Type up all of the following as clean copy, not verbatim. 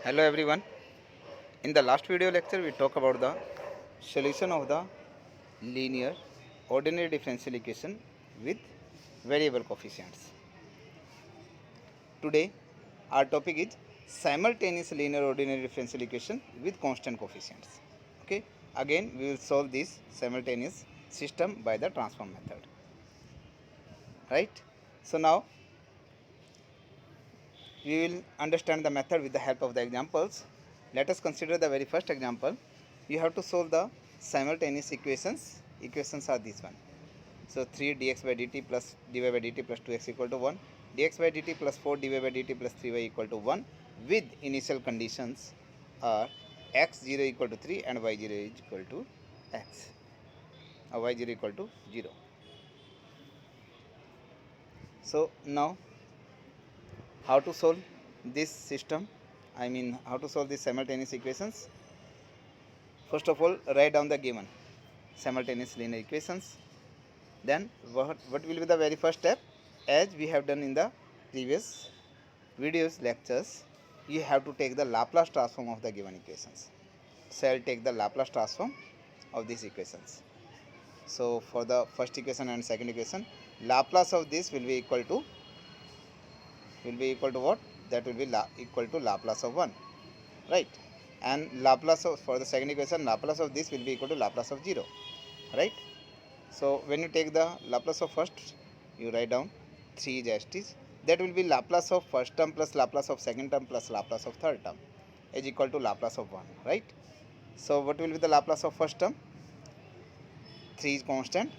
Hello everyone. In the last video lecture we talked about the solution of the linear ordinary differential equation with variable coefficients. Today our topic is simultaneous linear ordinary differential equation with constant coefficients. Okay, again we will solve this simultaneous system by the transform method. Right? So now we will understand the method with the help of the examples. Let us consider the very first example. You have to solve the simultaneous equations. Equations are this one. So 3 dx by dt plus dy by dt plus 2x equal to 1, dx by dt plus 4 dy by dt plus 3y equal to 1 with initial conditions are x0 equal to 3 and y0 is equal to x, or y0 equal to 0. So now how to solve this system, how to solve these simultaneous equations. First of all, write down the given simultaneous linear equations. Then what will be the very first step? As we have done in the previous videos lectures, you have to take the Laplace transform of the given equations. So I'll take the Laplace transform of these equations. So for the first equation and second equation, Laplace of this will be equal to what? That will be equal to Laplace of 1, right? And Laplace of, for the second equation, Laplace of this will be equal to Laplace of 0, right? So when you take the Laplace of first, you write down 3 is as it is. That will be Laplace of first term plus Laplace of second term plus Laplace of third term is equal to Laplace of 1, right? So what will be the Laplace of first term? 3 is constant.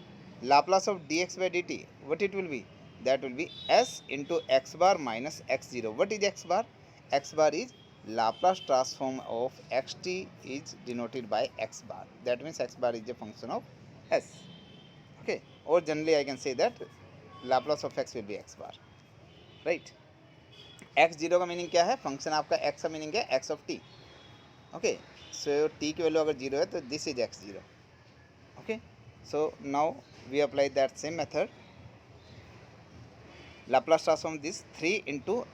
Laplace of dx by dt, what it will be? That will be s into x bar minus x0. What is x bar? X bar is Laplace transform of xt is denoted by x bar. That means x bar is a function of s. Okay, or generally I can say that Laplace of x will be x bar, right? x0 का meaning क्या है? Function आपका x का meaning है x of t. Okay, so t की value अगर 0 है तो this is x0. Okay, so now we apply that same method. Laplace transform this 3 into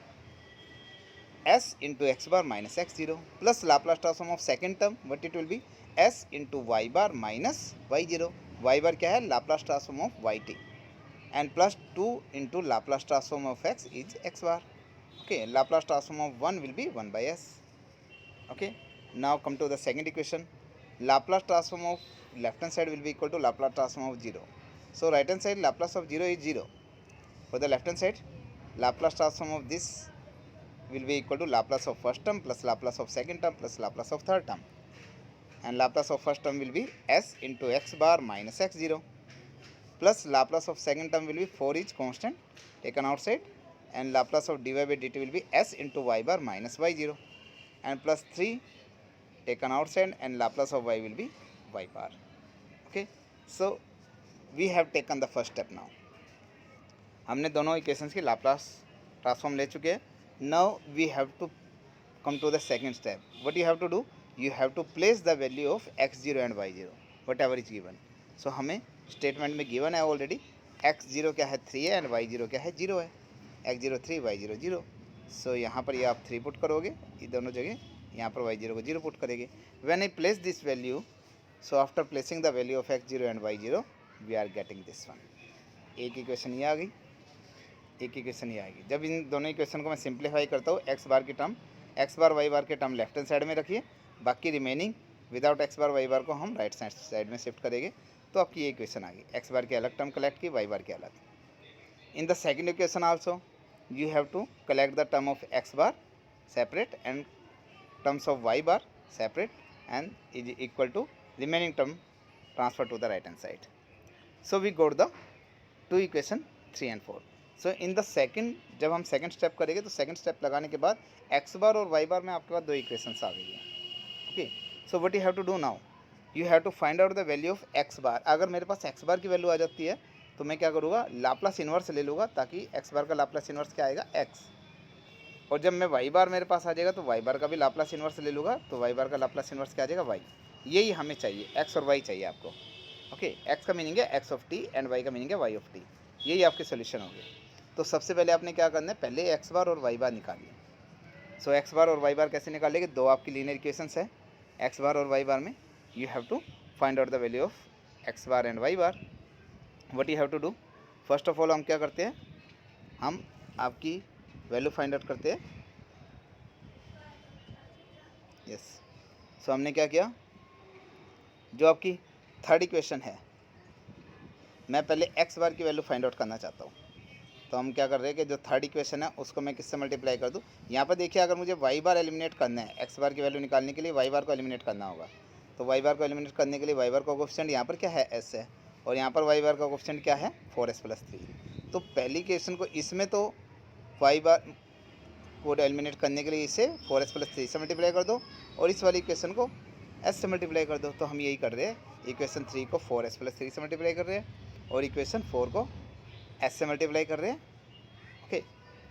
s into x bar minus x0 plus Laplace transform of second term, what it will be? S into y bar minus y0. Y bar क्या है? Laplace transform of yt, and plus 2 into Laplace transform of x is x bar. Okay, Laplace transform of 1 will be 1 by s. Okay, now come to the second equation. Laplace transform of left hand side will be equal to Laplace transform of 0. So right hand side Laplace of 0 is 0. For the left hand side, Laplace transform of this will be equal to Laplace of first term plus Laplace of second term plus Laplace of third term, and Laplace of first term will be s into x bar minus x0 plus Laplace of second term will be 4 is constant taken outside, and Laplace of dy by dt will be s into y bar minus y0 and plus 3 taken outside, and Laplace of y will be y bar. Okay, so we have taken the first step. now हमने दोनों equations की Laplace transform ले चुके हैं. Now we have to come to the second step. What you have to do? You have to place the value of x0 and y0 whatever is given. So हमें statement में given है already. x0 क्या है? 3 है, and y0 क्या है? 0 है. x0 3, y0 0. सो यहाँ पर ये आप 3 पुट करोगे, ये दोनों जगह. यहाँ पर y0 को 0 पुट करेंगे. When I place this value, so after placing the value of x0 and y0 we are getting this one. एक इक्वेशन ये आ गई, एक इक्वेशन ये आएगी. जब इन दोनों इक्वेशन को मैं सिंप्लीफाई करता हूँ, एक्स बार की टर्म, एक्स बार वाई बार के टर्म लेफ्ट हैंड साइड में रखिए, बाकी रिमेनिंग विदाउट एक्स बार वाई बार को हम राइट साइड में शिफ्ट करेंगे. तो आपकी ये इक्वेशन आ गई. एक्स बार की अलग टर्म कलेक्ट की, वाई बार की अलग. In the second equation also you have to collect the term of x bar separate and terms of y bar separate, and is equal to remaining term transfer to the right hand side. So we got the two equation 3 and 4. So in the second, जब हम second step करेंगे तो second step लगाने के बाद x bar और y bar में आपके पास दो इक्वेशंस आ गई हैं. Okay, so what you have to do now? You have to find out the value of x bar. अगर मेरे पास एक्स बार की वैल्यू आ जाती है तो मैं क्या करूँगा? लाप्लास इन्वर्स ले लूँगा, ताकि एक्स बार का लाप्लास इन्वर्स क्या आएगा? एक्स. और जब मैं वाई बार मेरे पास आ जाएगा तो वाई बार का भी लाप्लास इन्वर्स ले लूँगा, तो वाई बार का लाप्लास इन्वर्स क्या आ जाएगा? वाई. यही हमें चाहिए, एक्स और वाई चाहिए आपको. ओके, एक्स का मीनिंग है x of t and y का मीनिंग है वाई ऑफ टी. यही आपके सोल्यूशन होंगे. तो सबसे पहले आपने क्या करना है? पहले एक्स बार और वाई बार निकालिए. सो एक्स बार और वाई बार कैसे निकाल लेंगे, दो आपकी लीनियर इक्वेशंस है एक्स बार और वाई बार में, you have to find out the value of x bar and y bar. What you have to do, first of all हम क्या करते हैं, हम आपकी वैल्यू फाइंड आउट करते हैं। यस, सो हमने क्या किया, जो आपकी थर्ड इक्वेशन है, मैं पहले एक्स बार की वैल्यू फाइंड आउट करना चाहता हूँ। तो हम क्या कर रहे हैं कि जो थर्ड इक्वेशन है उसको मैं किससे मल्टीप्लाई कर दूँ। यहाँ पर देखिए, अगर मुझे वाई बार एलिमिनेट करना है, एक्स बार की वैल्यू निकालने के लिए वाई बार को एलिमिनेट करना होगा। तो वाई बार को एलिमिनेट करने के लिए वाई बार का कोएफिशिएंट यहाँ पर क्या है, एस है, और यहाँ पर वाई बार का कोएफिशिएंट क्या है, 4s+3। तो पहली इक्वेशन को इसमें तो वाई बार को एलिमिनेट करने के लिए इसे 4s+3 से मल्टीप्लाई कर दो, और इस वाली इक्वेशन को s से मल्टीप्लाई कर दो। तो हम यही कर रहे हैं, इक्वेशन 3 को 4s+3 से मल्टीप्लाई कर रहे हैं और इक्वेशन 4 को s से मल्टीप्लाई कर रहे हैं। ओके,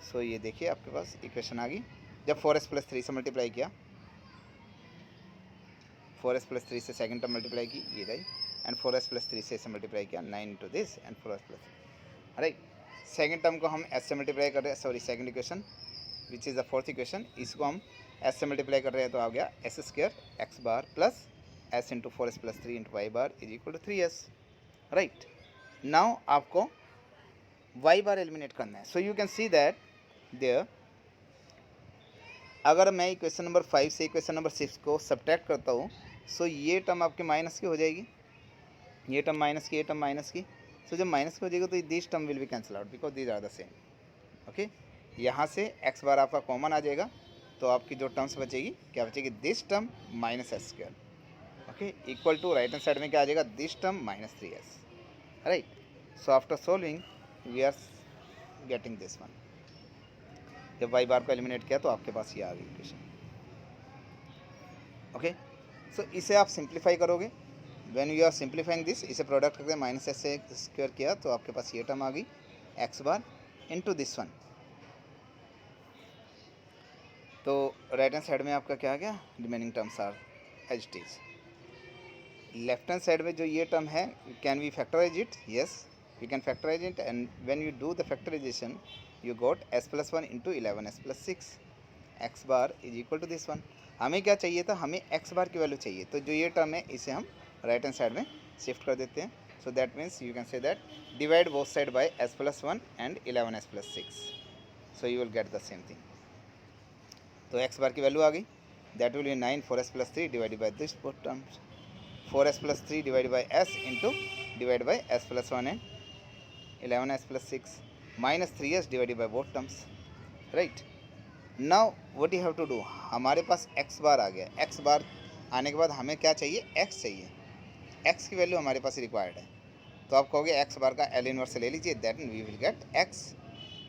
सो ये देखिए आपके पास इक्वेशन आ गई। जब 4s+3 से मल्टीप्लाई किया, 4s+3 से सेकंड टर्म मल्टीप्लाई की, ये रही, एंड 4s+3 से इसे मल्टीप्लाई किया 9 into this and 4s+3, right. Second term को हम s से मल्टीप्लाई कर रहे हैं, sorry second equation which is the fourth equation, इसको हम s से मल्टीप्लाई कर रहे हैं, तो आ गया s² x bar plus s into 4s+3 into y bar is equal to 3s, right. Now आपको वाई बार एलिमिनेट करना है। So you can see that there, अगर मैं इक्वेशन नंबर 5 से इक्वेशन नंबर 6 को सब्ट्रैक्ट करता हूँ, सो ये टर्म आपके माइनस की हो जाएगी, ये टर्म माइनस की, ये टर्म माइनस की। सो जब माइनस की हो जाएगी तो this term will be cancel out because these are the same. Okay, यहाँ से एक्स बार आपका कॉमन आ जाएगा, तो आपकी जो टर्म्स बचेगी, क्या बचेगी, this term minus s², okay, equal to right hand side में क्या आ जाएगा, this term -3s, right. So after solving we are getting this one. जब वाई बार को एलिमिनेट किया तो आपके पास ये आ गई इक्वेशन। ओके, सो इसे आप सिंप्लीफाई करोगे, when you are simplifying this, इसे प्रोडक्ट करके -s² किया तो आपके पास ये टर्म आ गई x bar into this one. तो राइट हैंड साइड में आपका क्या आ गया, remaining terms are as it is. Left hand side में जो ये टर्म है, can we factorise it, yes we can factorise it, and when you do the factorisation you got s+1 into 11s+6 x bar is equal to this one. हमें क्या चाहिए था, हमें x bar की वैल्यू चाहिए, तो जो ये टर्म है इसे हम राइट हैंड साइड में शिफ्ट कर देते हैं। So that means you can say that divide both side by s+1 and 11s+6, so you will get the same thing. तो एक्स बार की वैल्यू आ गई, that will B 9 4s+3 divided by this both terms, 4s+3 divided by s into divide by s+1 and 11s+6 -3s divided by both terms, right. Now what you have to do, हमारे पास x बार आ गया, x बार आने के बाद हमें क्या चाहिए, x चाहिए, x की वैल्यू हमारे पास रिक्वायर्ड है। तो आप कहोगे एक्स बार का एल इनवर्स ले लीजिए, that we will get x.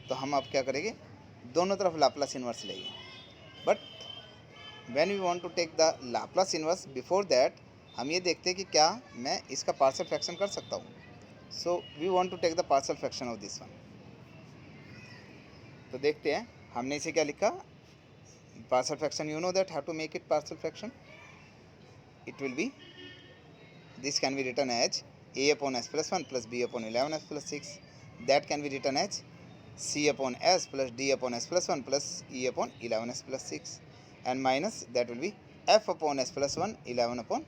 तो हम अब क्या करेंगे, दोनों तरफ लाप्लास इनवर्स लेंगे, but when we want to take the Laplace inverse, before that हम ये देखते हैं कि क्या मैं इसका पार्शियल फ्रैक्शन कर सकता हूँ। So we want to take the partial fraction of this one. तो देखते हैं हमने इसे क्या लिखा, partial fraction, you know that how to make it partial fraction, it will be, this can be written as a upon s+1 plus b upon 11s+6, that can be written as c upon s plus d upon s+1 plus e upon 11s+6, and minus that will be f upon s+1 11 upon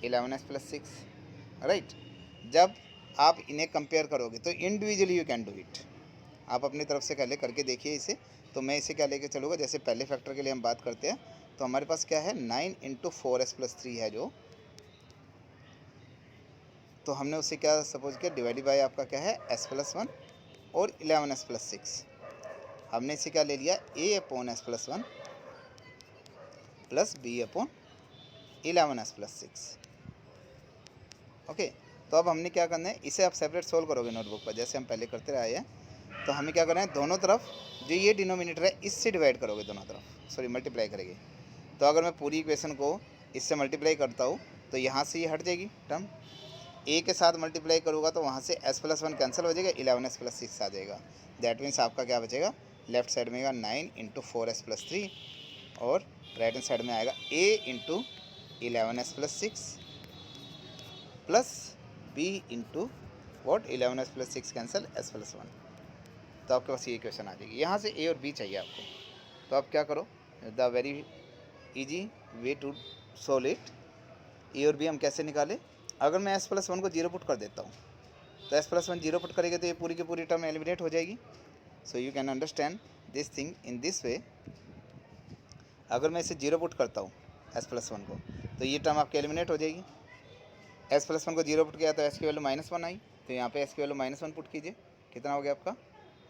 11s+6, right. जब आप इन्हें compare करोगे तो individually you can do it, आप अपनी तरफ से पहले करके देखिए इसे। तो मैं इसे क्या लेके चलूँगा, जैसे पहले फैक्टर के लिए हम बात करते हैं, तो हमारे पास क्या है 9 इंटू 4s+3 है जो, तो हमने उसे क्या सपोज किया, डिवाइड बाय आपका क्या है s+1 और 11s+6, हमने इसे क्या ले लिया a upon s+1 plus b upon 11s+6। Okay, तो अब हमने क्या करना है, इसे आप सेपरेट सोल्व करोगे नोटबुक पर जैसे हम पहले करते रहे हैं। तो हमें क्या करना है, दोनों तरफ जो ये डिनोमिनेटर है इससे डिवाइड करोगे, दोनों तरफ सॉरी मल्टीप्लाई करेंगे। तो अगर मैं पूरी इक्वेशन को इससे मल्टीप्लाई करता हूँ तो यहाँ से ये हट जाएगी टर्म, ए के साथ मल्टीप्लाई करूँगा तो वहाँ से s+1 कैंसिल हो जाएगा, 11s+6 आ जाएगा। दैट मीन्स आपका क्या बचेगा, लेफ्ट साइड में आएगा 9 इंटू 4s+3 और राइट हैंड साइड में आएगा a into 11s+6 plus b into what 11s+6 cancel s+1। तो आपके पास ये इक्वेशन आ जाएगी। यहाँ से a और b चाहिए आपको, तो आप क्या करो, the very easy way to solve it. A और बी हम कैसे निकाले, अगर मैं s+1 को 0 पुट कर देता हूँ तो s+1 0 पुट करेंगे तो ये पूरी की पूरी टर्म एलिमिनेट हो जाएगी। सो you can understand this thing in this वे। अगर मैं इसे 0 पुट करता हूँ s+1 को तो ये टर्म आपकी एलिमिनेट हो जाएगी। s+1 को 0 पुट किया तो s की वैल्यू -1 आई, तो यहाँ पे s की वैल्यू -1 पुट कीजिए, कितना हो गया आपका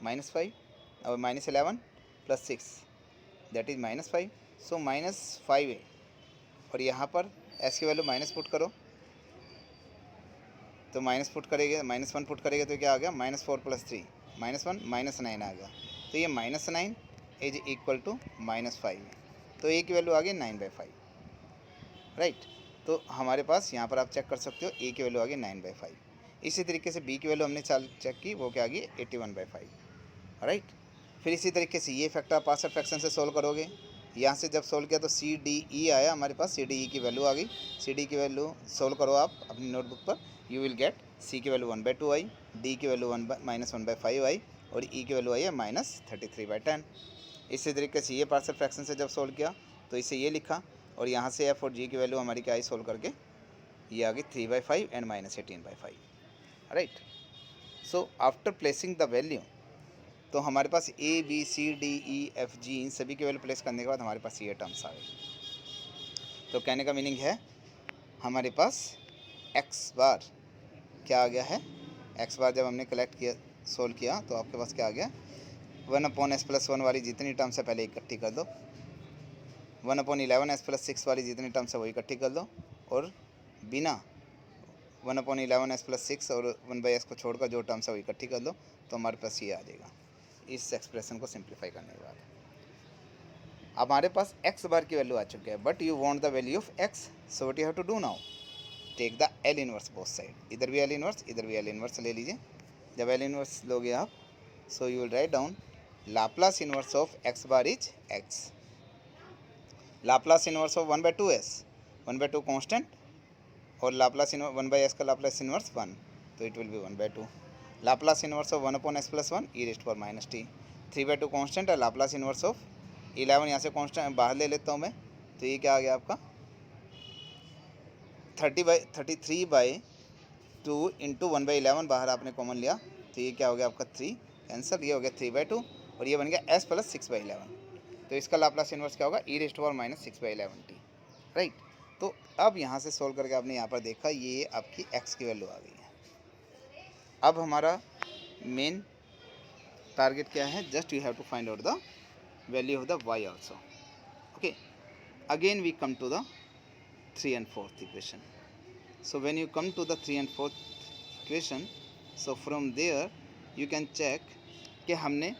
-5 और -11 + 6 दैट इज़ -5, सो -5 है। और यहाँ पर s की वैल्यू माइनस पुट करो तो माइनस पुट करेंगे, -1 पुट करेंगे तो क्या आ गया -4 + 3 -1 -9 आ गया, तो ये -9 इज इक्वल टू -5, तो ए की वैल्यू आ गई 9/5, राइट। तो हमारे पास यहाँ पर आप चेक कर सकते हो ए की वैल्यू आ गई 9/5। इसी तरीके से बी की वैल्यू हमने चेक की, वो क्या आ गई 81/5, राइट। फिर इसी तरीके से ये फैक्टर पार्शियल फ्रैक्शन से सोल्व करोगे, यहाँ से जब सोल्व किया तो CDE आया हमारे पास, CDE की वैल्यू आ गई। CDE की वैल्यू सोल्व करो आप अपनी नोटबुक पर, यू विल गेट C की वैल्यू 1/2 आई, D की वैल्यू -1/5 आई और E की वैल्यू आई है -33/10। इसी तरीके से ये पार्शियल फ्रैक्शन से जब सोल्व किया तो इसे ये लिखा और यहाँ से F और G की वैल्यू हमारी क्या आई सोल्व करके, ये आ गई 3/5 and -18/5, right. So after placing the value, तो हमारे पास A B C D E F G इन सभी की वैल्यू प्लेस करने के बाद हमारे पास ये टर्म्स आ गए। तो कहने का मीनिंग है हमारे पास x बार क्या आ गया है, x बार जब हमने कलेक्ट किया सोल्व किया तो आपके पास क्या आ गया 1/s+1 वाली जितनी टर्म्स है पहले इकट्ठी कर दो, 1/11s+6 वाली जितनी टर्म्स है वो इकट्ठी कर दो, और बिना 1/11s+6 और 1/s को छोड़कर जो टर्म्स है वो इकट्ठी कर दो, तो हमारे पास ये आ जाएगा इस एक्सप्रेशन को सिंप्लीफाई करने के बाद। अब हमारे पास x बार की वैल्यू आ चुकी है, but you want the value of x, so what you have to do now, take the L inverse both side, इधर भी L इनवर्स इधर भी L इनवर्स ले लीजिए। जब L इनवर्स लोगे आप, so you will write down Laplace inverse of x bar is x, Laplace inverse of 1/2s, 1/2 constant, और लाप्लास इनवर्स 1/s का लाप्लास इनवर्स 1, तो it will B 1/2, Laplace inverse of 1/s+1 e⁻t, 3/2 constant है, Laplace inverse of 11 यहाँ से constant बाहर ले लेता हूँ मैं, तो ये क्या आ गया आपका 33/2 इंटू 1/11 बाहर आपने कॉमन लिया, तो ये क्या हो गया आपका 3 कैंसिल, ये हो गया 3/2 और ये बन गया s + 6/11, तो इसका लाप्लास इनवर्स क्या होगा e⁻−6/11t, राइट। तो अब यहाँ से सोल्व करके आपने यहाँ पर देखा ये आपकी x की वैल्यू आ गई है। अब हमारा मेन टारगेट क्या है, just you have to find out the value of the y also. Okay, again we come to the 3 and 4th equation. So when you come to the 3 and 4th equation, so from there you can check कि हमने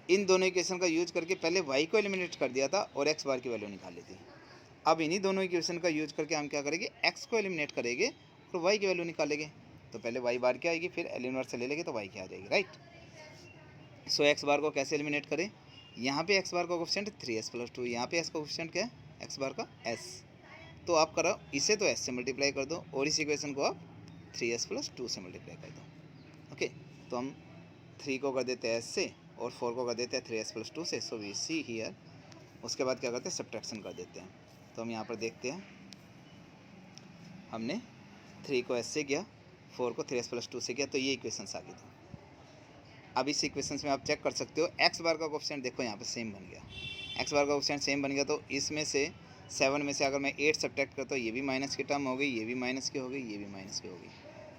इन दोनों equation का use करके पहले y को eliminate कर दिया था और x बार की वैल्यू निकाली थी। अब इन्हीं दोनों इक्वेशन का यूज करके हम क्या करेंगे, x को एलिमिनेट करेंगे और y की वैल्यू निकालेंगे। तो पहले y बार क्या आएगी, फिर एल इनवर्स से ले लेंगे तो y क्या आ जाएगी, राइट। सो x बार को कैसे एलिमिनेट करें, यहाँ पे x बार का कोफिशिएंट 3s+2, यहाँ पे s का कोफिशिएंट क्या है x बार का s, तो आप करो इसे तो s से मल्टीप्लाई कर दो और इस इक्वेशन को आप 3s+2 से मल्टीप्लाई कर दो। ओके, तो हम 3 को कर देते हैं s से और 4 को कर देते हैं 3s+2 से, सो वी सी हियर। उसके बाद क्या करते हैं, सब्ट्रैक्शन कर देते हैं। तो हम यहाँ पर देखते हैं हमने 3 को s से किया, 4 को 3s+2 से किया, तो ये इक्वेशंस आ गई थी। अब इस इक्वेशंस में आप चेक कर सकते हो x बार का कोफिशिएंट देखो यहाँ पे सेम बन गया, x बार का कोफिशिएंट सेम बन गया, तो इसमें से 7 में से अगर मैं 8 सब्ट्रैक्ट करता हूँ, ये भी माइनस की टर्म हो गई, ये भी माइनस की हो गई, ये भी माइनस की हो गई,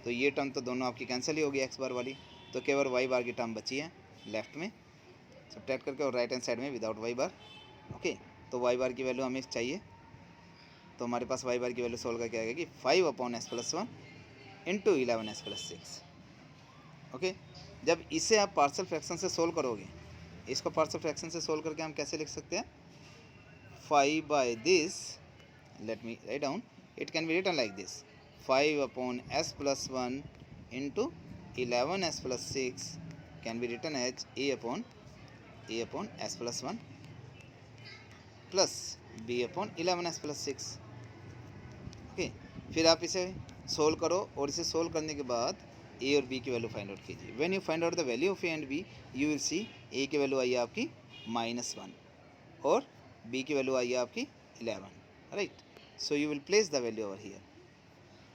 तो ये टर्म तो दोनों आपकी कैंसिल ही होगी x बार वाली, तो केवल y बार की टर्म बची है लेफ्ट में सब्ट्रैक्ट करके और राइट हैंड साइड में विदाउट y बार। ओके, तो y बार की वैल्यू हमें चाहिए, तो हमारे पास y बार की वैल्यू सोल्व करके आएगी 5/s+1 इंटू 11s+6। ओके, जब इसे आप पार्शियल फ्रैक्शन से सोल्व करोगे, इसको पार्शियल फ्रैक्शन से सोल्व करके हम कैसे लिख सकते हैं, 5 by this, let me write down, it can be written like this, 5/s+1 into 11s+6 can be written as a/s+1 plus b/11s+6। Okay, फिर आप इसे सोल्व करो और इसे सोल्व करने के बाद a और b की वैल्यू फाइंड आउट कीजिए। When you find out the value of a and b, you will see a की वैल्यू आई है आपकी -1 और b की वैल्यू आई है आपकी 11, right. So you will place the value over here,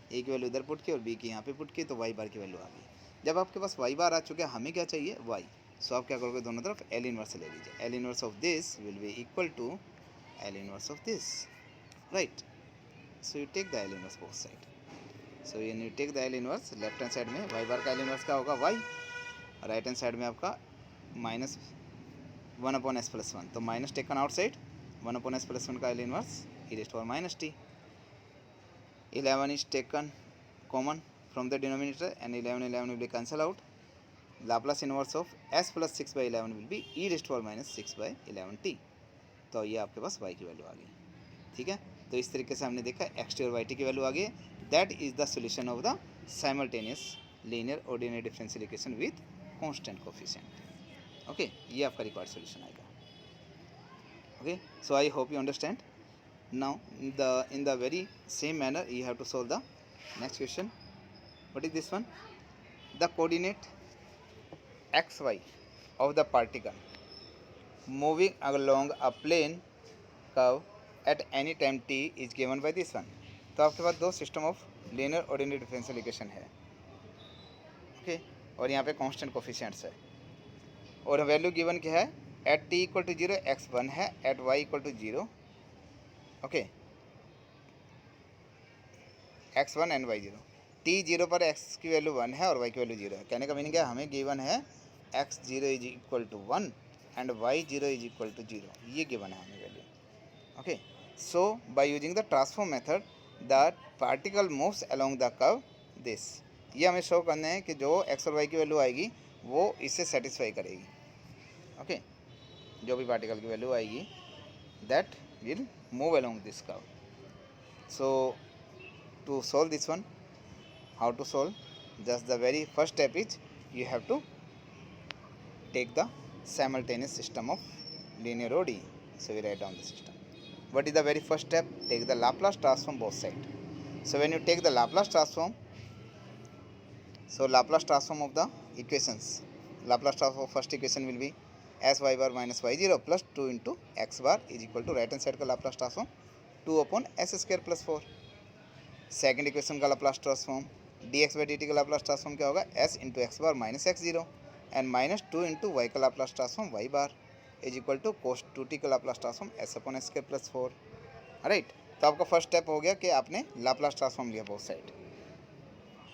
a की वैल्यू इधर पुट की और b की यहाँ पे पुट की, तो y बार की वैल्यू आ गई। जब आपके पास y बार आ चुके हैं, हमें क्या चाहिए y। सो आप क्या करोगे, दोनों तरफ L इनवर्स ले लीजिए। L inverse of this will be equal to L inverse of this, right. So you take the L inverse both side. So you take the L inverse, left hand side में y bar का L inverse क्या होगा y, right hand side में आपका minus 1/s+1, तो minus taken outside 1/s+1 का L inverse e raised to power minus t। 11 is taken common from the denominator and 11 will be cancel out. Laplace inverse of s plus 6/11 will be e raised to power minus 6/11t। तो ये आपके पास y की value आ गई, ठीक है। तो इस तरीके से हमने देखा x t और y t की वैल्यू आ गई। That is the solution of the simultaneous linear ordinary differential equation with constant coefficient. Okay, ये आपका रिक्वायर्ड सोल्यूशन आएगा। Okay, so I hope you understand. Now in the very same manner you have to solve the next question. What is this one? The coordinate xy of the particle moving along a plane curve at any time t is given by this one. तो आपके पास दो system of linear ordinary differential equation है, okay, और यहाँ पे constant coefficients है और value given क्या है, eight t equal to 0 x1 है, at y equal to 0, okay, x1 and y0। t0 पर x की वैल्यू 1 है और y की वैल्यू 0 है। कहने का मीनिंग क्या है, हमें गिवन है x0 is equal to 1 and y0 is equal to 0, ये गिवन है हमें value, okay. So by using the transform method the particle moves along the curve this, ये हमें शो करना है कि जो x और y की वैल्यू आएगी वो इससे सेटिस्फाई करेगी, ओके। जो भी पार्टिकल की वैल्यू आएगी that will move along this curve. So to solve this one, how to solve, just the very first step is you have to take the simultaneous system of linear ODE. So we write down the system. What is the very first step? Take the Laplace transform both sides. So when you take the Laplace transform, so Laplace transform of the equations, Laplace transform of first equation will be s y bar minus y0 plus 2 into x bar is equal to right hand side का Laplace transform 2 upon s square plus 4। Second equation का Laplace transform dx by dt का Laplace transform क्या होगा, s into x bar minus x0 and minus 2 into Y का Laplace transform y bar is equal to cos 2t का Laplace transform s upon s square plus 4, right. तो आपका first step हो गया कि आपने लाप्लास ट्रांसफॉर्म लिया both side.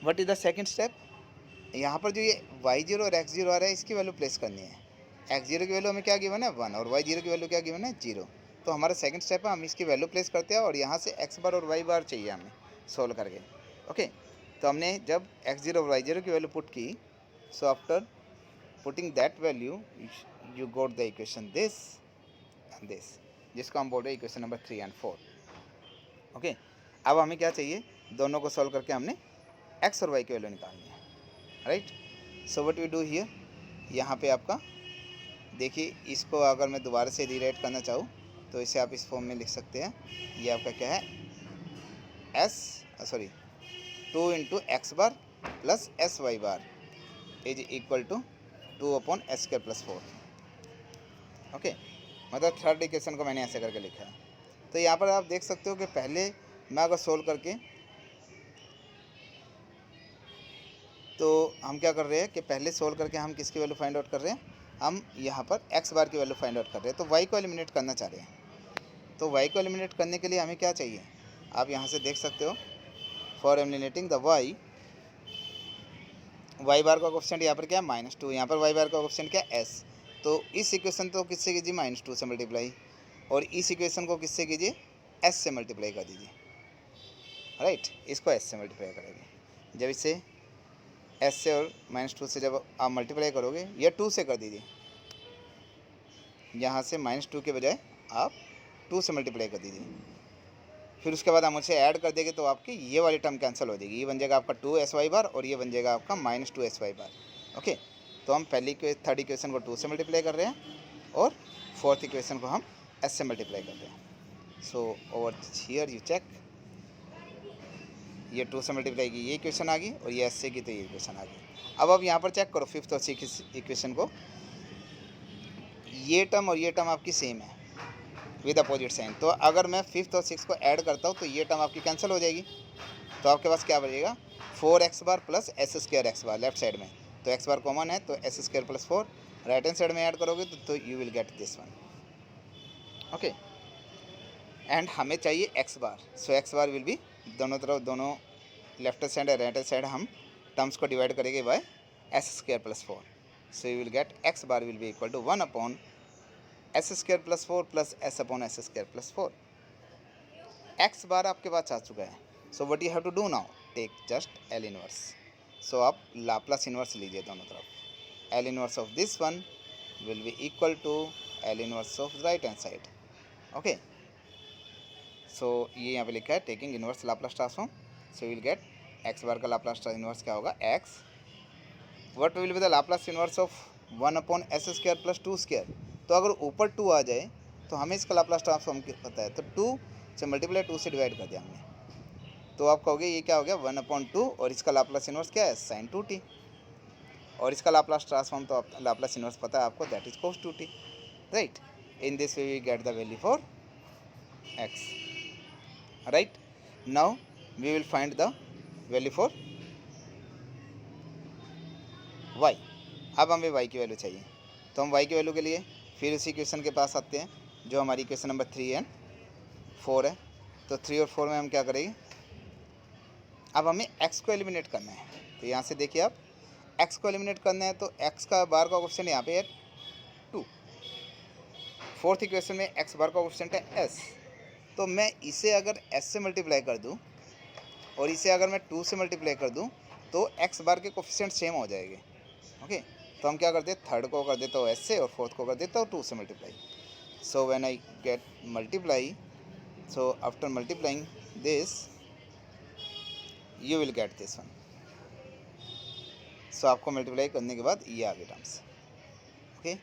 What is the second step, यहाँ पर जो ये y0 और x0 आ रहा है इसकी वैल्यू प्लेस करनी है। x0 की वैल्यू हमें क्या गिवन है 1 और y0 की वैल्यू क्या गिवन है 0, तो हमारा सेकंड स्टेप है हम इसकी वैल्यू प्लेस करते हैं और यहाँ से x बार और y बार चाहिए हमें सोल्व करके, ओके। तो हमने जब x0 और y0 की वैल्यू पुट की, so after putting that value you got the equation this and this, जिसको हम बोल रहे हैं इक्वेशन नंबर 3 एंड 4, ओके। अब हमें क्या चाहिए, दोनों को सॉल्व करके हमने x और y की वैल्यू निकालनी है, right. So what we do here, यहाँ पे आपका देखिए, इसको अगर मैं दोबारा से रीराइट करना चाहूँ तो इसे आप इस फॉर्म में लिख सकते हैं। ये आपका क्या है, 2 into x bar plus s y bar is equal to 2 upon S square plus 4, okay. मतलब थर्ड इक्वेशन को मैंने ऐसे करके लिखा है। तो यहाँ पर आप देख सकते हो कि पहले मैं अगर सोल्व करके, तो हम क्या कर रहे हैं कि पहले सोल्व करके हम किसकी वैल्यू फाइंड आउट कर रहे हैं, हम यहाँ पर एक्स बार की वैल्यू फाइंड आउट कर रहे हैं, तो वाई को एलिमिनेट करना चाह रहे हैं। तो वाई को एलिमिनेट करने के लिए हमें क्या चाहिए, आप यहाँ से देख सकते हो, for eliminating the Y bar का कोफिशिएंट यहाँ पर क्या है -2, यहाँ पर वाई बार का कोफिशिएंट क्या है एस, तो इस इक्वेशन को किससे कीजिए -2 से मल्टीप्लाई, और इस इक्वेशन को किससे कीजिए एस से मल्टीप्लाई कर दीजिए, राइट। इसको एस से मल्टीप्लाई करेंगे, जब इसे एस से और -2 से जब आप मल्टीप्लाई करोगे, या 2 से कर दीजिए, यहाँ से -2 के बजाय आप 2 से मल्टीप्लाई कर दीजिए, फिर उसके बाद हम उसे ऐड कर देंगे तो आपकी ये वाली टर्म कैंसिल हो जाएगी, ये बन जाएगा आपका 2sy बार और ये बन जाएगा आपका -2sy बार, ओके। तो हम थर्ड इक्वेशन को 2 से मल्टीप्लाई कर रहे हैं और फोर्थ इक्वेशन को हम s से मल्टीप्लाई कर रहे हैं। So over here you check, ये 2 से मल्टीप्लाई की ये इक्वेशन आ गई और ये s से की तो ये इक्वेशन आ गई। अब आप यहाँ पर चेक करो फिफ्थ और सिक्स इक्वेशन को, ये टर्म और ये टर्म आपकी सेम है, विद अपोजिट साइन। तो अगर मैं 5th और 6th को ऐड करता हूँ तो ये टर्म आपकी कैंसिल हो जाएगी। तो आपके पास क्या बचेगा 4x बार प्लस एस स्क्वायर एक्स बार लेफ्ट साइड में। तो एक्स बार कॉमन है तो S square plus 4 right hand side में ऐड करोगे तो you will get this one. Okay, and हमें चाहिए x bar. So x bar will be दोनों तरफ, दोनों लेफ्ट साइड और राइट साइड हम टर्म्स को डिवाइड करेंगे by S square plus 4। So you will get x bar will be equal to 1 upon S square plus 4 plus S upon S square plus 4। X bar आपके पास आ चुका है। So what you have to do now, take just L inverse. So आप Laplace inverse लीजिए दोनों तरफ। L inverse of this one will be equal to L inverse of right hand side. Okay, so ये यहाँ पे लिखा है taking inverse Laplace transform. So will get x bar का लाप्लास इनवर्स क्या होगा x. What will be the Laplace inverse of 1 upon S square plus 2 square. तो अगर ऊपर 2 आ जाए तो हमें इसका लाप्लास ट्रांसफॉर्म पता है, तो 2 से मल्टीप्लाई 2 से डिवाइड कर दिया हमने। तो आप कहोगे ये क्या हो गया 1/2 और इसका लाप्लास इनवर्स क्या है sin 2t। और इसका लाप्लास ट्रांसफॉर्म तो आप लाप्लास इनवर्स पता है आपको, that is cos 2t, right. In this way we get the value for x, right. Now we will find the value for y। अब हमें y की वैल्यू चाहिए, तो हम y की वैल्यू के लिए फिर उसी क्वेश्चन के पास आते हैं जो हमारी क्वेश्चन नंबर 3 एंड 4 है। तो 3 और 4 में हम क्या करेंगे, अब हमें x को एलिमिनेट करना है। तो यहाँ से देखिए आप x को एलिमिनेट करना है तो x का बार का कोएफिशिएंट यहाँ पे है 2। फोर्थ इक्वेशन में x बार का कोएफिशिएंट है s। तो मैं इसे अगर s से मल्टीप्लाई कर दूँ और इसे अगर मैं 2 से मल्टीप्लाई कर दूँ तो x बार के कोएफिशिएंट सेम हो जाएंगे। ओके, तो हम क्या करते हैं थर्ड को कर देता हूँ s से और फोर्थ को कर देता हूँ 2 से multiply. So when I get multiply, so after multiplying this you will get this one. So आपको मल्टीप्लाई करने के बाद ये आ गए टर्म्स। ओके,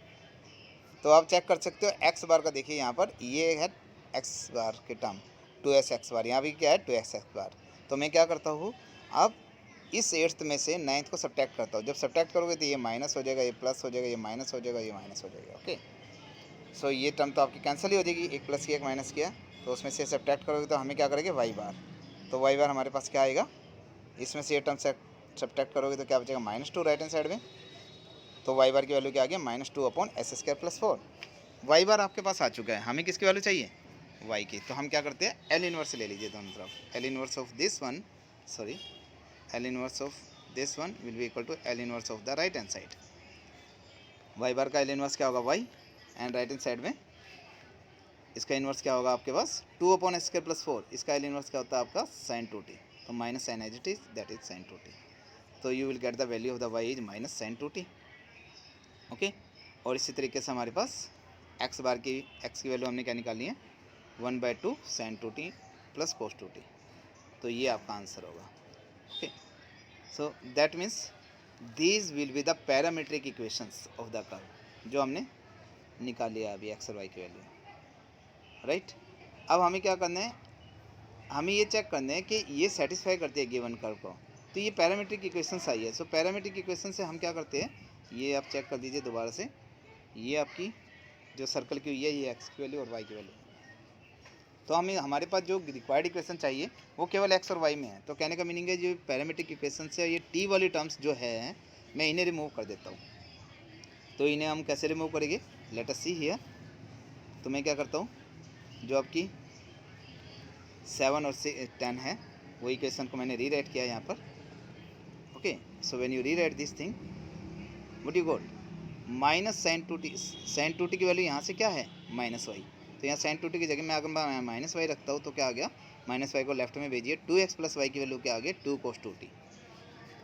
तो आप चेक कर सकते हो एक्स बार का, देखिए यहाँ पर ये है एक्स बार के टर्म 2s एक्स बार, यहाँ भी क्या है 2x एक्स बार। तो मैं क्या करता हूँ अब इस 8th में से 9th को सब्ट्रैक्ट करता हूँ। जब सब्ट्रैक्ट करोगे तो ये माइनस हो जाएगा, ये प्लस हो जाएगा, ये माइनस हो जाएगा, ये माइनस हो जाएगा। ओके, सो ये टर्म तो आपकी कैंसिल ही हो जाएगी, एक प्लस किया एक माइनस किया, तो उसमें से सब्ट्रैक्ट करोगे तो हमें क्या करेंगे वाई बार। तो वाई बार हमारे पास क्या आएगा, इसमें से ये टर्म सब्ट्रैक्ट करोगे तो क्या बचेगा -2 राइट हैंड साइड में। तो वाई बार की वैल्यू क्या आ गया -2 upon S square plus 4। Y bar आपके पास आ चुका है, हमें किसकी वैल्यू चाहिए वाई की। तो हम क्या करते हैं एल इनवर्स ले लीजिए दोनों तरफ। L inverse of this one, sorry, L inverse of this one will be equal to L inverse of the right hand side. Y bar का एल इनवर्स क्या होगा Y, and right hand side में इसका inverse क्या होगा आपके पास 2 upon S square plus 4। इसका एल इनवर्स क्या होता है आपका sin 2t, तो minus sine as it is that is sin 2t। तो you will get the value of the y is minus sin 2t। Okay, और इसी तरीके से हमारे पास x बार की x की वैल्यू हमने क्या निकालनी है 1/2 sin 2t plus cos 2t। तो ये आपका आंसर होगा। Okay, so that means these will be the parametric equations of the curve जो हमने निकाल लिया अभी x और y की वैल्यू, राइट। अब हमें क्या करना है, हमें ये चेक करना है कि ये सेटिस्फाई करती है गिवन कर्व को। तो ये पैरामीट्रिक इक्वेशंस आई है। सो पैरामीट्रिक इक्वेशन से हम क्या करते हैं, ये आप चेक कर दीजिए दोबारा से, ये आपकी जो सर्कल की हुई है ये एक्स की वैल्यू और वाई की वैल्यू। तो हमें हमारे पास जो रिक्वायर्ड इक्वेशन चाहिए वो केवल एक्स और वाई में है। तो कहने का मीनिंग है जो पैरामीट्रिक इक्वेशन से ये टी वाली टर्म्स जो है मैं इन्हें रिमूव कर देता हूँ। तो इन्हें हम कैसे रिमूव करेंगे, लेट अस सी हियर। तो मैं क्या करता हूँ, जो आपकी 7 और 10 है वो इक्वेशन को मैंने रीराइट किया यहाँ पर। Okay, so when you rewrite this thing what you got minus sin 2t की वैल्यू यहाँ से क्या है -y। तो यहाँ sin 2t की जगह मैं अगर -y रखता हूँ तो क्या आ गया, -y को लेफ्ट में भेजिए, 2x प्लस वाई की वैल्यू क्या आ गई 2 cos 2t।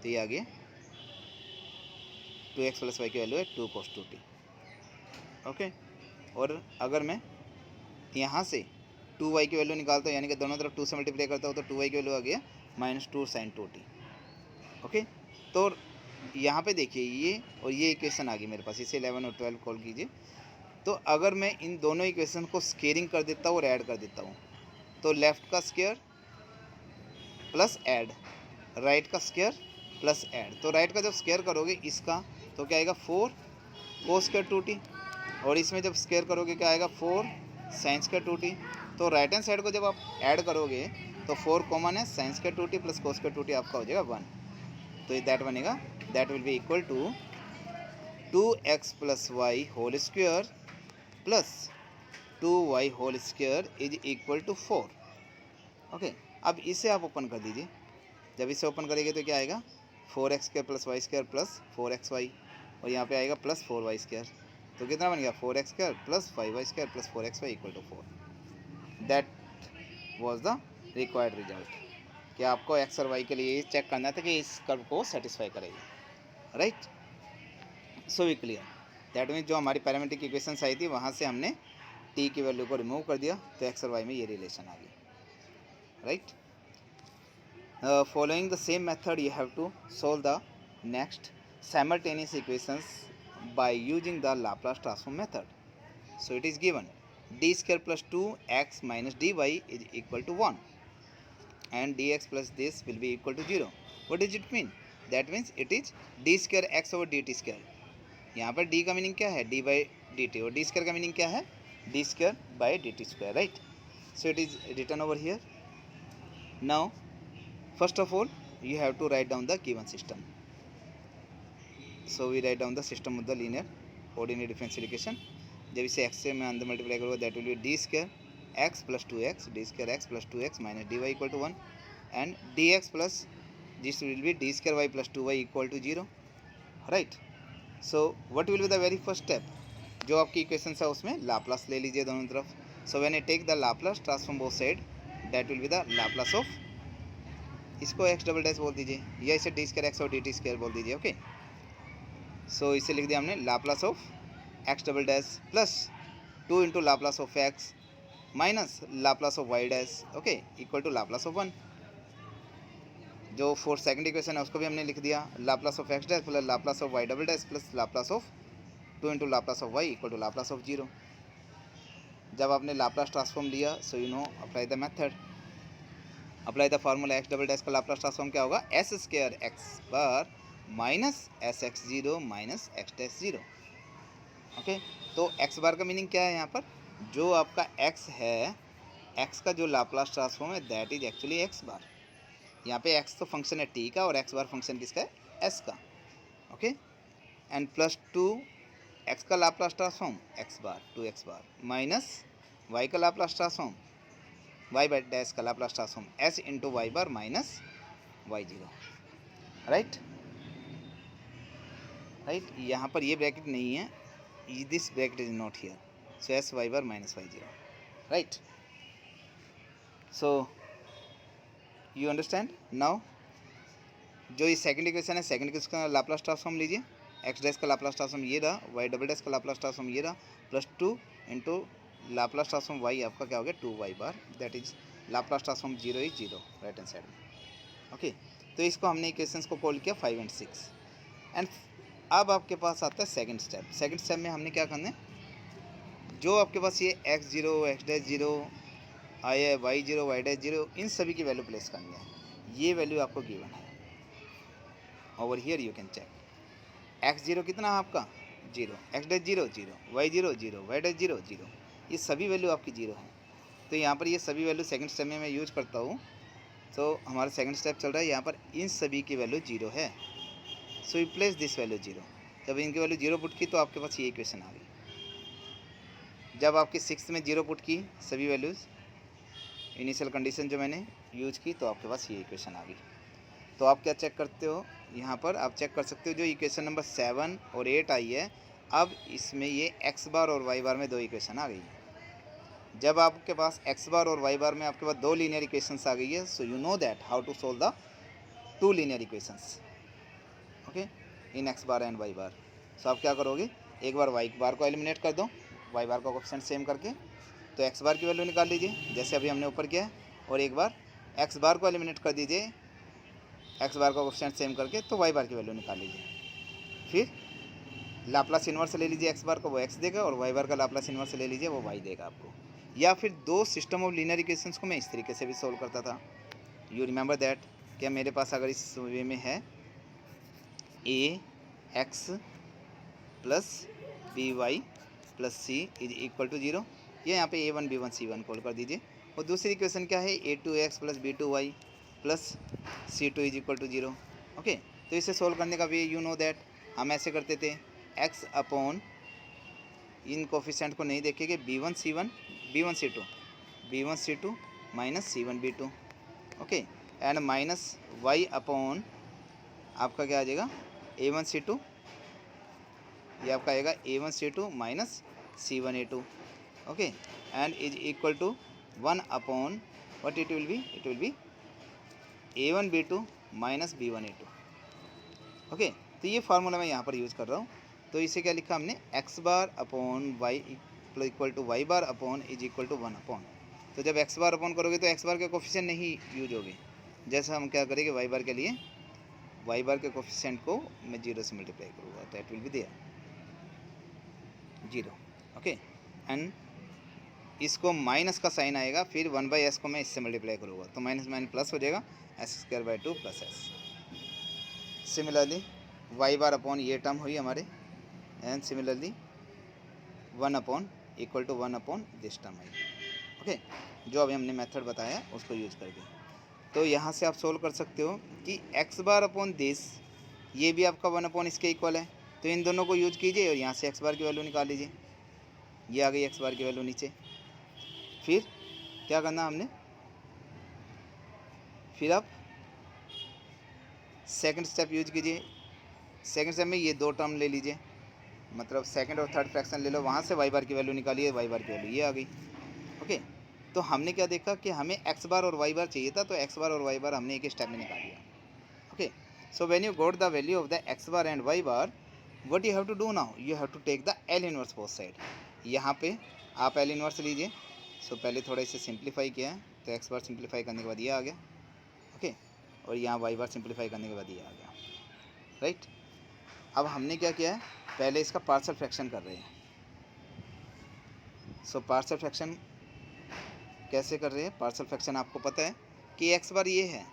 तो ये आ गया 2x प्लस वाई की वैल्यू है 2 cos 2t। ओके, और अगर मैं यहाँ से 2y की वैल्यू निकालता हूँ, यानी कि दोनों तरफ 2 से मल्टीप्लाई करता हूँ, तो 2y की वैल्यू आ गया -2 sin 2t। ओके, तो यहाँ पे देखिए ये और ये इक्वेशन आ गई मेरे पास, इसे 11 और 12 कॉल कीजिए। तो अगर मैं इन दोनों इक्वेशन को स्केयरिंग कर देता हूँ और ऐड कर देता हूँ, तो लेफ़्ट का स्केयर प्लस ऐड, राइट का स्केयर प्लस ऐड। तो राइट का जब स्केयर करोगे इसका तो क्या आएगा 4 cos स्क्वायर 2t, और इसमें जब स्केयर करोगे क्या आएगा 4 साइन स्क्वायर 2t। तो राइट हैंड साइड को जब आप ऐड करोगे तो 4 कॉमन है, sine square 2t plus cos square 2t आपका हो जाएगा 1। तो दैट बनेगा, that will be equal to 2x plus y whole square plus 2y whole square is equal to 4। Okay, अब इसे आप ओपन कर दीजिए। जब इसे ओपन करेंगे तो क्या आएगा, 4x square plus y square plus 4xy, और यहाँ पे आएगा प्लस 4y स्क्वायर। तो कितना बन गया, 4x square plus 5y square plus 4xy equal to 4। That was the required result. कि आपको एक्स और वाई के लिए चेक करना था कि इस कर्व को सेटिस्फाई करेगी, right. So we clear, that means जो हमारी पैरामीट्रिक इक्वेशंस आई थी वहाँ से हमने टी की वैल्यू को रिमूव कर दिया, तो एक्स और वाई में ये रिलेशन आ गई, right. Following the same method, you have to solve the next simultaneous equations by using the Laplace transform method. So it is given d square plus 2x minus dy is equal to 1 and dx plus this will be equal to 0. What does it mean? That means it is d square x over dt square. यहाँ पर d का meaning क्या है, d by dt, और d square का meaning क्या है, d square by dt square, right? So it is written over here. Now first of all, you have to write down the given system. So we write down the system of the linear ordinary differential equation. जब इसे x से मैं अंदर multiply करूँगा, that will be D square x plus 2x, D square x plus 2x minus D y equal to 1 and D x plus this will be D square y plus 2y equal to 0, right. So what will be the very first step, जो आपकी equation है उसमें Laplace ले लीजिए दोनों तरफ। So when I take the Laplace transform both side, that will be the Laplace of, इसको x double dash बोल दीजिए या इसे डी स्क्वायर एक्स और डी टी स्क्वायर बोल दीजिए, ओके। सो इसे लिख दिया हमने Laplace of x double dash plus 2 into Laplace of x minus Laplace of y dash, okay, equal to Laplace of 1। जो फोर्थ सेकंड इक्वेशन है उसको भी हमने लिख दिया, Laplace of X dash plus Laplace of Y double dash plus Laplace of 2 into Laplace of Y equal to Laplace of 0। जब आपने Laplace transform लिया, so you know apply the method, apply the formula X double dash का Laplace transform क्या होगा, S square X bar minus S X zero minus X dash zero, okay. तो X bar का meaning क्या है, यहाँ पर जो आपका एक्स है, एक्स का जो लाप्लास ट्रांसफॉर्म है दैट इज एक्चुअली एक्स बार। यहाँ पे एक्स तो फंक्शन है टी का और एक्स बार फंक्शन किसका है, एस का, ओके। एंड प्लस 2 एक्स का Laplace transform x bar 2x bar minus y का Laplace transform y by dash का Laplace transform s into y bar minus y zero, right. Right, यहाँ पर ये bracket नहीं है, this bracket is not here, so s y bar minus y zero, right. So you understand now. जो ये second equation है, second equation का Laplace transform लीजिए, एक्स डैश का लाप्लास ट्रांसफॉर्म ये रहा, वाई डबल डैश का लाप्लास ट्रांसफॉर्म ये रहा, plus 2 into Laplace transform y आपका क्या हो गया 2y bar, that is Laplace transform 0 is 0 right hand side में, ओके। तो इसको हमने इक्वेशंस को कॉल किया 5 एंड 6 एंड अब आपके पास आता है सेकंड स्टेप। सेकंड स्टेप में हमने क्या करना है, जो आपके पास ये x0 एक्स डैश 0 आया है, y0 वाई डैश 0, इन सभी की वैल्यू प्लेस करनी है। ये वैल्यू आपको गिवन है over here, you can check. x0 कितना है आपका 0, x dash 0 0, y0 0, Y dash 0 0, ये सभी वैल्यू आपकी 0 है। तो यहाँ पर ये सभी वैल्यू सेकंड स्टेप में मैं यूज करता हूँ, तो हमारा सेकंड स्टेप चल रहा है, यहाँ पर इन सभी की वैल्यू 0 है, so you place this value 0। जब इनकी वैल्यू 0 पुट की तो आपके पास ये इक्वेशन आ गई। जब आपकी 6th में 0 पुट की सभी वैल्यूज़, इनिशियल कंडीशन जो मैंने यूज की, तो आपके पास ये इक्वेशन आ गई। तो आप क्या चेक करते हो, यहाँ पर आप चेक कर सकते हो जो इक्वेशन नंबर 7 और 8 आई है, अब इसमें ये एक्स बार और वाई बार में 2 इक्वेशन आ गई है। जब आपके पास एक्स बार और वाई बार में आपके पास 2 लीनियर इक्वेशंस आ गई है, so you know that how to solve the 2 linear equations, okay, in x bar and y bar. So आप क्या करोगे, एक बार वाई बार को एलिमिनेट कर दो, वाई बार का कोएफिशिएंट सेम करके, तो एक्स बार की वैल्यू निकाल लीजिए जैसे अभी हमने ऊपर किया है, और एक बार एक्स बार को एलिमिनेट कर दीजिए एक्स बार का कोएफिशिएंट सेम करके, तो वाई बार की वैल्यू निकाल लीजिए। फिर लाप्लास इन्वर्स ले लीजिए एक्स बार का, वो एक्स देगा, और वाई बार का लाप्लास इन्वर्स ले लीजिए, वो वाई देगा आपको। या फिर 2 सिस्टम ऑफ लीनियर इक्वेशंस को मैं इस तरीके से भी सोल्व करता था, यू रिमेंबर दैट। क्या मेरे पास अगर इस वे में है a x plus b y plus c is equal to 0, ये यहाँ पे A1 B1 C1 कॉल कर दीजिए। और दूसरी इक्वेशन क्या है, A2x plus B2y plus C2 is equal to 0। Okay, तो इसे सोल्व करने का वे यू नो दैट हम ऐसे करते थे, x अपॉन इन कोफिशेंट को नहीं देखेंगे, B1 C1 B1 C2 B1 C2 minus C1 B2। Okay, and minus y upon आपका क्या आ जाएगा, A1 C2, ये आपका आएगा A1 C2 minus C1 A2। Okay, and is equal to 1 upon what it will be A1 B2 minus B1 A2। Okay, तो ये formula मैं यहाँ पर यूज़ कर रहा हूँ। तो इसे क्या लिखा हमने, x bar upon y equal to y bar upon is equal to 1 upon. तो जब x बार अपॉन करोगे तो x बार के कोफिशिएंट नहीं यूज होगे। जैसा हम क्या करेंगे, y बार के लिए y बार के कोफिशिएंट को मैं 0 से मल्टीप्लाई करूँगा, that will be there 0। Okay, and इसको माइनस का साइन आएगा, फिर 1/s को मैं इससे मल्टीप्लाई करूँगा, तो माइनस माइनस प्लस हो जाएगा, s²/2 plus s। Similarly y bar upon ये टर्म हुई हमारे, and similarly 1 upon equal to 1 upon this term है। ओके, जो अभी हमने मेथड बताया उसको यूज करके, तो यहाँ से आप सोल्व कर सकते हो कि x बार अपॉन दिस, ये भी आपका 1 अपॉन इसके इक्वल है, तो इन दोनों को यूज कीजिए और यहाँ से x बार की वैल्यू निकाल लीजिए। ये आ गई x बार की वैल्यू नीचे। फिर क्या करना हमने, फिर आप सेकंड स्टेप यूज कीजिए। सेकंड स्टेप में ये दो टर्म ले लीजिए, मतलब सेकंड और थर्ड फ्रैक्शन ले लो, वहाँ से y बार की वैल्यू निकालिए, y बार की वैल्यू ये आ गई। ओके, तो हमने क्या देखा कि हमें x बार और y बार चाहिए था, तो x बार और y बार हमने एक स्टेप में निकाल लिया। Okay, so when you got the value of the x bar and y bar, what you have to do now, you have to take the L inverse both side. यहाँ पे आप L inverse लीजिए। सो पहले थोड़ा इसे simplify किया है, तो x बार सिंप्लीफाई करने के बाद ये आ गया। ओके, और यहाँ y बार सिंप्लीफाई करने के बाद ये आ गया, राइट। अब हमने क्या किया है, पहले इसका पार्शियल फ्रैक्शन कर रहे हैं। सो पार्शियल फ्रैक्शन कैसे कर रहे हैं, पार्शियल फ्रैक्शन आपको पता है कि x बार ये है,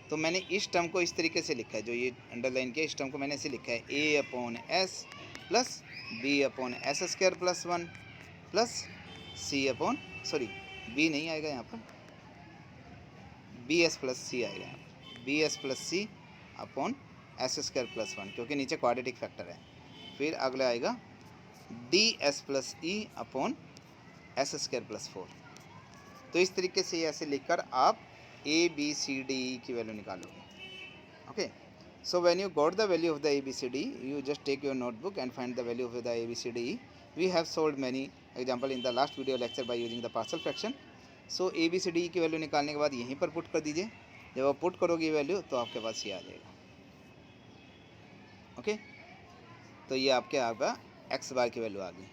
तो मैंने इस टर्म को इस तरीके से लिखा है, जो ये अंडरलाइन किया, इस टर्म को मैंने ऐसे लिखा है, a upon s plus b upon s² plus 1 plus c upon, sorry b नहीं आएगा यहाँ पर, bs प्लस c आएगा यहाँ पर, bs plus c upon s² plus 1, क्योंकि नीचे क्वाड्रेटिक फैक्टर है। फिर अगला आएगा ds plus e upon s² plus 4। तो इस तरीके से ऐसे लिखकर आप a b c d e की वैल्यू निकालोगे। Okay, so when you got the value of the a b c d e, you just take your notebook and find the value of the a b c d e. We have solved many example in the last video lecture by using the partial fraction. So a b c d e की value निकालने के बाद यहीं पर put कर दीजिए। जब आप पुट करोगे वैल्यू तो आपके पास ये आ जाएगा। ओके, तो ये आपके आपका x बार की वैल्यू आ गई।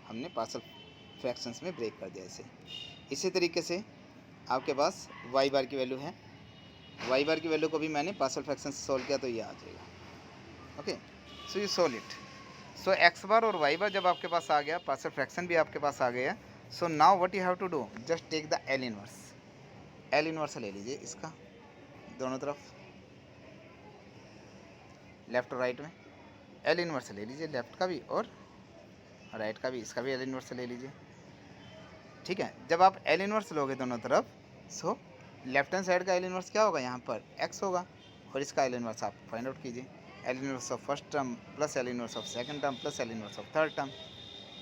हमने पार्शियल फ्रैक्शंस में ब्रेक कर दिया इसे। इसी तरीके से आपके पास y बार की वैल्यू है, y बार की वैल्यू को भी मैंने पार्शियल फ्रैक्शन से सोल्व किया, तो ये आ जाएगा। Okay, so you solve it. So x बार और y बार जब आपके पास आ गया, पार्शियल फ्रैक्शन भी आपके पास आ गया, so now what you have to do, just take the L inverse. L inverse ले लीजिए इसका, दोनों तरफ लेफ्ट और राइट में L इनवर्स ले लीजिए, लेफ्ट का भी और राइट का भी, इसका भी L इनवर्स ले लीजिए। ठीक है, जब आप L इनवर्स लोगे दोनों तरफ, सो लेफ्ट हैंड साइड का L इनवर्स क्या होगा, यहाँ पर x होगा, और इसका L इनवर्स आप फाइंड आउट कीजिए। L inverse of first term plus L inverse of second term plus L inverse of third term.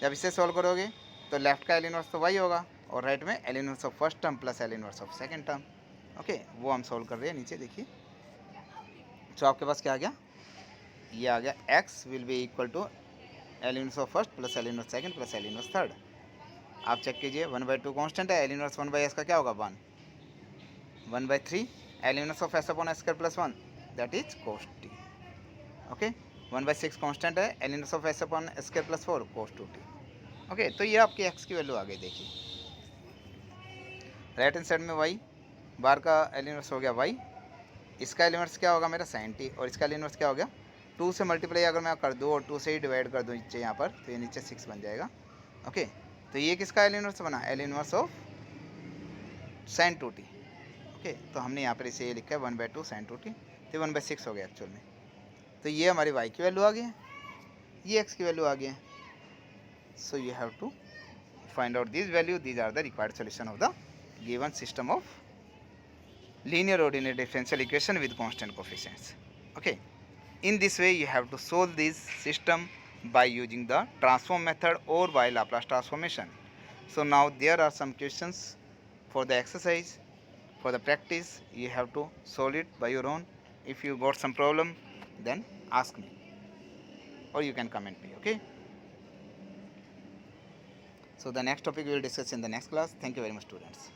जब इसे सॉल्व करोगे तो लेफ्ट का L इनवर्स तो y होगा, और राइट में L inverse of first term plus L inverse of second term. Okay, वो हम सॉल्व कर रहे हैं, नीचे देखिए। तो आपके पास क्या आ गया, ये आ गया, x will be equal to L inverse of first plus L inverse second plus L inverse third. आप चेक कीजिए, 1/2 कॉन्स्टेंट है, L इनवर्स 1/s का क्या होगा 1, 1/3 L inverse of s upon s² plus 1, that is cos t। Okay, 1/6 constant है, L inverse of s upon s² plus 4 cos 2t। Okay, तो ये आपकी x की वैल्यू आ गई। देखिए राइट हैंड साइड में y बार का L इनवर्स हो गया y, इसका L इनवर्स क्या होगा मेरा sin t, और इसका L इनवर्स क्या हो गया 2 से मल्टीप्लाई अगर मैं कर दूँ और 2 से ही डिवाइड कर दूँ नीचे यहाँ पर, तो ये नीचे 6 बन जाएगा। ओके, तो ये किसका L इनवर्स बना, L inverse of sin 2t। Okay, तो हमने यहाँ पर इसे ये लिखा है 1/2 sin 2t, तो 1/6 हो गया एक्चुअल में। तो ये हमारी y की वैल्यू आ गई है, ये x की वैल्यू आ गई है। So you have to find out this value, these are the required solution of the given system of linear ordinary differential equation with constant coefficients. Okay, in this way you have to solve this system by using the transform method or by Laplace transformation. So now there are some questions for the exercise, for the practice. You have to solve it by your own. If you got some problem, then ask me or you can comment me. Okay, so the next topic we will discuss in the next class. Thank you very much, students.